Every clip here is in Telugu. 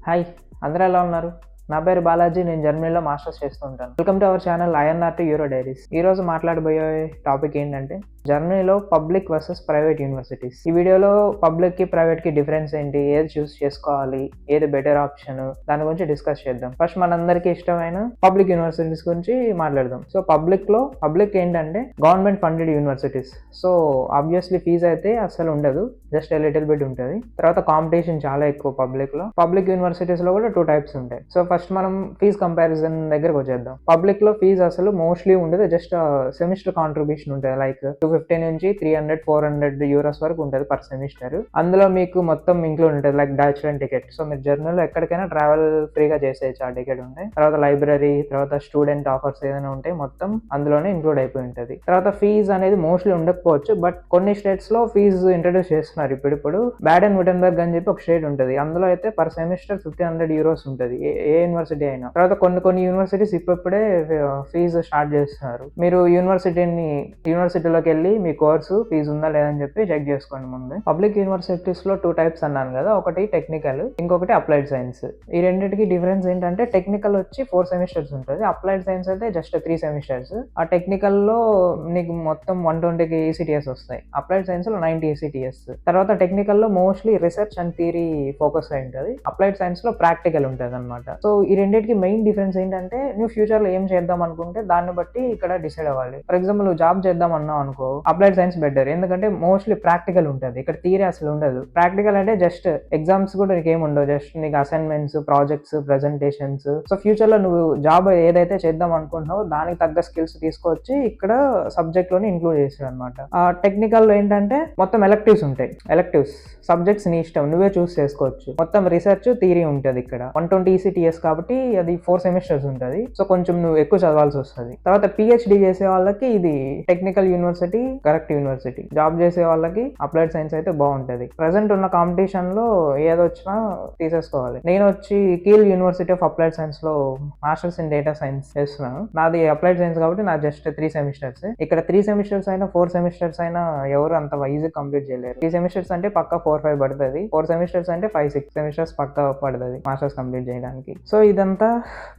హాయ్, అందరూ ఎలా ఉన్నారు? నా పేరు బాలాజీ. నేను జర్మనీలో మాస్టర్స్ చేస్తూ ఉంటాను. Welcome to our channel INRT Euro Diaries. ఈరోజు మాట్లాడబోయే టాపిక్ ఏంటంటే జర్మనీలో పబ్లిక్ వర్సెస్ ప్రైవేట్ యూనివర్సిటీస్. ఈ వీడియోలో పబ్లిక్కి ప్రైవేట్కి డిఫరెన్స్ ఏంటి, ఏది చూస్ చేసుకోవాలి, ఏది బెటర్ ఆప్షన్, దాని గురించి డిస్కస్ చేద్దాం. ఫస్ట్ మనందరికీ ఇష్టమైన పబ్లిక్ యూనివర్సిటీస్ గురించి మాట్లాడదాం. సో పబ్లిక్ ఏంటంటే government funded universities. So obviously fees అయితే అసలు ఉండదు, జస్ట్ లిటిల్ బిట్ ఉంటుంది. తర్వాత కాంపిటీషన్ చాలా ఎక్కువ పబ్లిక్ యూనివర్సిటీస్ లో కూడా 2 టైప్స్ ఉంటాయి. సో ఫస్ట్ మనం ఫీజ్ కంపారిజన్ దగ్గరకు వచ్చేద్దాం. పబ్లిక్ లో ఫీజు అసలు మోస్ట్లీ ఉండదు, జస్ట్ సెమిస్టర్ కాంట్రిబ్యూషన్ ఉంటుంది. లైక్ 250 నుంచి 300-400 యూరోస్ వరకు ఉంటుంది పర్ సెమిస్టర్. అందులో మీకు మొత్తం ఇంక్లూడ్ ఉంటుంది, లైక్ డాచ్లర్ టికెట్. సో మీరు జర్నీలో ఎక్కడికైనా ట్రావెల్ ఫ్రీగా చేసేయచ్చు ఆ టికెట్ ఉంటే. తర్వాత లైబ్రరీ, తర్వాత స్టూడెంట్ ఆఫర్స్ ఏదైనా ఉంటే మొత్తం అందులోనే ఇంక్లూడ్ అయిపోయి ఉంటుంది. తర్వాత ఫీజు అనేది మోస్ట్లీ ఉండకపోవచ్చు, బట్ కొన్ని స్టేట్స్ లో ఫీజు ఇంట్రడ్యూస్ చేస్తున్నారు. ఇప్పుడు బ్యాడెన్ విటెన్బర్గ్ అని చెప్పి ఒక స్టేట్ ఉంటుంది, అందులో అయితే పర్ సెమిస్టర్ 1500 యూరోస్ ఉంటుంది ఏ యూనివర్సిటీ అయినా. తర్వాత కొన్ని యూనివర్సిటీస్ ఇప్పుడే ఫీజు స్టార్ట్ చేస్తున్నారు. మీరు యూనివర్సిటీలోకి వెళ్ళి మీ కోర్సు ఫీజు ఉందా లేదని చెప్పి చెక్ చేసుకోండి ముందు. పబ్లిక్ యూనివర్సిటీస్ లో 2 టైప్స్ అన్నాను కదా, ఒకటి టెక్నికల్, ఇంకొకటి అప్లైడ్ సైన్స్. ఈ రెండింటికి డిఫరెన్స్ ఏంటంటే టెక్నికల్ వచ్చి 4 సెమిస్టర్స్ ఉంటుంది, అప్లైడ్ సైన్స్ అయితే జస్ట్ 3 సెమిస్టర్స్. ఆ టెక్నికల్ లో నీకు మొత్తం 120 ECTS వస్తాయి, అప్లైడ్ సైన్స్ లో 90 ECTS. తర్వాత టెక్నికల్ లో mostly research and theory focus అయి ఉంటుంది, అప్లైడ్ సైన్స్ లో ప్రాక్టికల్ ఉంటుంది అనమాట. సో ఈ రెండింటికి మెయిన్ డిఫరెన్స్ ఏంటంటే నువ్వు ఫ్యూచర్ లో ఏం చేద్దాం అనుకుంటే దాన్ని బట్టి ఇక్కడ డిసైడ్ అవ్వాలి. ఫర్ ఎగ్జాంపుల్ నువ్వు జాబ్ చేద్దాం అన్నావు అనుకో, అప్లైడ్ సైన్స్ బెటర్, ఎందుకంటే మోస్ట్లీ ప్రాక్టికల్ ఉంటుంది. ఇక్కడ థియరీ అసలు ఉండదు. ప్రాక్టికల్ అంటే జస్ట్ ఎగ్జామ్స్ కూడా నీకు ఏమి ఉండవు, జస్ట్ నీకు assignments, projects, presentations. So future లో నువ్వు జాబ్ ఏదైతే చేద్దాం అనుకుంటున్నావో దానికి తగ్గ స్కిల్స్ తీసుకొచ్చి ఇక్కడ సబ్జెక్ట్ లోనే ఇంక్లూడ్ చేస్తాడు అనమాట. టెక్నికల్ లో ఏంటంటే మొత్తం ఎలెక్టివ్స్ ఉంటాయి. ఎలెక్టివ్స్ సబ్జెక్ట్స్ నీ ఇష్టం, నువ్వే చూస్ చేసుకోవచ్చు. మొత్తం రీసెర్చ్ థియరీ ఉంటుంది. ఇక్కడ 120 ECTS కాబట్టి అది 4 సెమిస్టర్స్ ఉంటుంది. సో కొంచెం నువ్వు ఎక్కువ చదవాల్సి వస్తుంది. తర్వాత PhD చేసే వాళ్ళకి ఇది technical university correct university, job చేసే వాళ్ళకి అప్లైడ్ సైన్స్ అయితే బాగుంటుంది. ప్రెసెంట్ ఉన్న కాంపిటీషన్ లో ఏదొచ్చినా తీసేసుకోవాలి. నేను వచ్చి కీల్ యూనివర్సిటీ ఆఫ్ అప్లైడ్ సైన్స్ లో మాస్టర్స్ ఇన్ డేటా సైన్స్ చేస్తున్నాను. నాది అప్లైడ్ సైన్స్ కాబట్టి నా జస్ట్ 3 సెమిస్టర్స్. ఇక్కడ 3 సెమిస్టర్స్ అయినా 4 సెమిస్టర్స్ అయినా ఎవరు అంత ఈజీ కంప్లీట్ చేయలేరు. 3 సెమిస్టర్స్ అంటే పక్క 4-5 పడుతుంది, 4 సెమిస్టర్స్ అంటే 5-6 సెమిస్టర్స్ పక్క పడుతుంది మాస్టర్స్ కంప్లీట్ చేయడానికి. సో ఇదంతా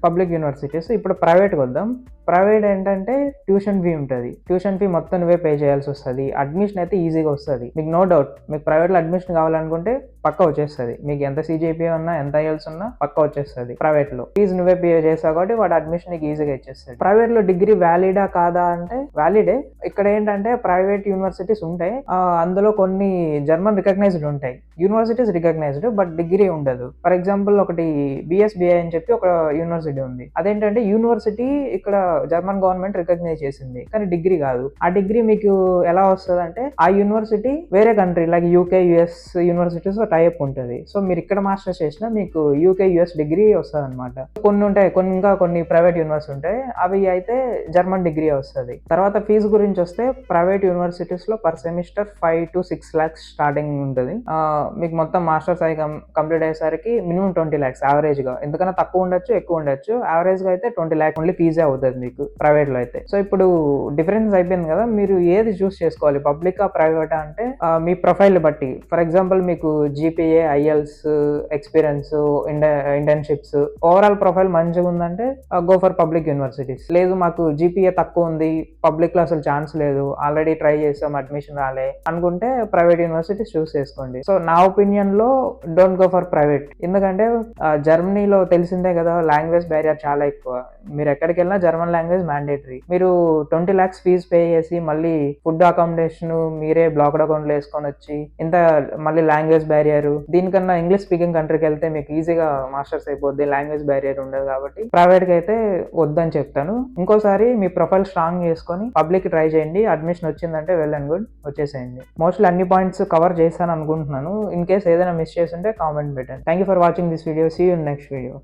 పబ్లిక్ యూనివర్సిటీస్. ఇప్పుడు ప్రైవేట్కి వద్దాం. ప్రైవేట్ ఏంటంటే ట్యూషన్ ఫీ ఉంటుంది. ట్యూషన్ ఫీ మొత్తం నువ్వే పే చేయాల్సి వస్తుంది. అడ్మిషన్ అయితే ఈజీగా వస్తుంది, మీకు నో డౌట్. మీకు ప్రైవేట్లో అడ్మిషన్ కావాలనుకుంటే పక్క వచ్చేస్తుంది. మీకు ఎంత CGPA ఉన్నా, ఎంత IELTS ఉన్నా పక్క వచ్చేస్తుంది ప్రైవేట్లో. ఫీజు నువ్వే పే చేస్తావు కాబట్టి వాడు అడ్మిషన్ నీకు ఈజీగా ఇచ్చేస్తుంది. ప్రైవేట్లో డిగ్రీ వ్యాలిడా కాదా అంటే వ్యాలిడే. ఇక్కడ ఏంటంటే ప్రైవేట్ యూనివర్సిటీస్ ఉంటాయి, అందులో కొన్ని జర్మన్ రికగ్నైజ్డ్ ఉంటాయి, యూనివర్సిటీస్ రికగ్నైజ్డ్, బట్ డిగ్రీ ఉండదు. ఫర్ ఎగ్జాంపుల్ ఒకటి BSBI అని చెప్పి ఒక యూనివర్సిటీ ఉంది. అదేంటంటే యూనివర్సిటీ ఇక్కడ జర్మన్ గవర్నమెంట్ రికగ్నైజ్ చేసింది, కానీ డిగ్రీ కాదు. ఆ డిగ్రీ మీకు ఎలా వస్తుంది అంటే ఆ యూనివర్సిటీ వేరే country like UK, US universities లో టైప్ ఉంటుంది. సో మీరు ఇక్కడ మాస్టర్స్ చేసినా మీకు UK, US డిగ్రీ వస్తుంది అనమాట. కొన్ని ఉంటాయి, కొన్ని ప్రైవేట్ యూనివర్సిటీ ఉంటాయి, అవి అయితే జర్మన్ డిగ్రీ వస్తుంది. తర్వాత ఫీజు గురించి వస్తే ప్రైవేట్ యూనివర్సిటీస్ లో per semester 5 to 6 lakhs starting ఉంటుంది. మీకు మొత్తం మాస్టర్స్ అయి కంప్లీట్ అయ్యేసరికి మినిమం 20 lakhs యావరేజ్ గా. ఎందుకన్నా తక్కువ ఉండొచ్చు, ఎక్కువ ఉండొచ్చు. యావరేజ్ గా అయితే 20 lakhs ఓన్లీ ఫీజే అవుతుంది మీకు ప్రైవేట్ లో అయితే. సో ఇప్పుడు డిఫరెన్స్ అయిపోయింది కదా, మీరు ఏది చూస్ చేసుకోవాలి, పబ్లికా ప్రైవేటా అంటే మీ ప్రొఫైల్ బట్టి. ఫర్ ఎగ్జాంపుల్ మీకు GPA, IELTS, experience, internships, overall profile మంచిగా ఉందంటే గో ఫర్ పబ్లిక్ యూనివర్సిటీస్. లేదు మాకు GPA తక్కువ ఉంది, పబ్లిక్ లో అసలు ఛాన్స్ లేదు, ఆల్రెడీ ట్రై చేసాం అడ్మిషన్ రాలే అనుకుంటే ప్రైవేట్ యూనివర్సిటీస్ చూస్ చేసుకోండి. సో నా ఒపీనియన్ లో డోంట్ గో ఫర్ ప్రైవేట్. ఎందుకంటే జర్మనీలో తెలిసిందే కదా, లాంగ్వేజ్ బ్యారియర్ చాలా ఎక్కువ. మీరు ఎక్కడికి వెళ్ళినా జర్మన్ లాంగ్వేజ్ మ్యాండేటరీ. మీరు 20 lakhs ఫీజు పే చేసి మళ్ళీ ఫుడ్ అకామిడేషన్ మీరే బ్లాక్డ్ అకౌంట్ లో వేసుకొని వచ్చి ఇంత మళ్ళీ లాంగ్వేజ్ బ్యారియర్, దీనికన్నా ఇంగ్లీష్ స్పీకింగ్ కంట్రీకి వెళ్తే మీకు ఈజీగా మాస్టర్స్ అయిపోద్ది, లాంగ్వేజ్ బ్యారియర్ ఉండదు. కాబట్టి ప్రైవేట్ కి అయితే వద్దని చెప్తాను. ఇంకోసారి మీ ప్రొఫైల్ స్ట్రాంగ్ చేసుకొని పబ్లిక్ ట్రై చేయండి. అడ్మిషన్ వచ్చిందంటే వెల్ అండ్ గుడ్, వచ్చేసేయండి. మోస్ట్లీ అన్ని పాయింట్స్ కవర్ చేస్తాను అనుకుంటున్నాను. ఇన్ కేస్ ఏదైనా మిస్ చేస్తుంటే కామెంట్ పెట్టండి. Thank you for watching this video. See you in next video.